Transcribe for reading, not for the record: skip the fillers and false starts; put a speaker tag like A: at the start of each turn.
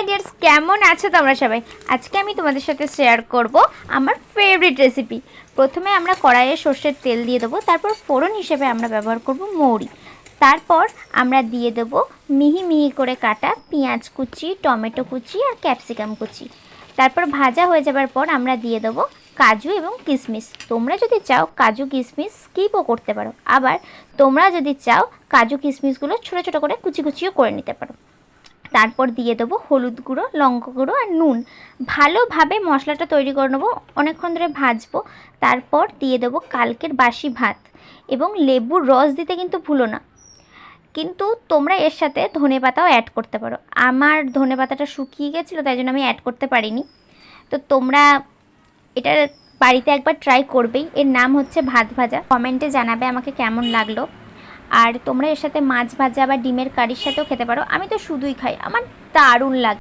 A: High dears, কেমন আছো তোমরা সবাই? আজকে আমি তোমাদের সাথে শেয়ার করব আমার ফেভারিট রেসিপি। প্রথমে আমরা কড়াইয়ে সর্ষের তেল দিয়ে দেবো, তারপর ফোড়ন হিসেবে আমরা ব্যবহার করব মৌরি। তারপর আমরা দিয়ে দেবো মিহি মিহি করে কাটা পেঁয়াজ কুচি, টমেটো কুচি আর ক্যাপসিকাম কুচি। তারপর ভাজা হয়ে যাবার পর আমরা দিয়ে দেবো কাজু এবং কিশমিশ। তোমরা যদি চাও কাজু কিশমিশ স্কিপও করতে পারো, আবার তোমরা যদি চাও কাজু কিশমিশগুলো ছোটো ছোটো করে কুচি কুচিও করে নিতে পারো। তারপর দিয়ে দেবো হলুদ গুঁড়ো, লঙ্কা গুঁড়ো আর নুন। ভালোভাবে মশলাটা তৈরি করে নেবো, অনেকক্ষণ ধরে ভাজবো। তারপর দিয়ে দেবো কালকের বাসি ভাত এবং লেবুর রস দিতে কিন্তু ভুলো না। কিন্তু তোমরা এর সাথে ধনেপাতাও অ্যাড করতে পারো। আমার ধনেপাতাটা শুকিয়ে গেছিলো, তাই জন্য আমি অ্যাড করতে পারিনি। তো তোমরা এটা বাড়িতে একবার ট্রাই করবেই। এর নাম হচ্ছে ভাত ভাজা। কমেন্টে জানাবে আমাকে কেমন লাগলো। আর তোমরা এর সাথে মাছ ভাজা বা ডিমের কারির সাথেও খেতে পারো। আমি তো শুধুই খাই, আমার দারুণ লাগে।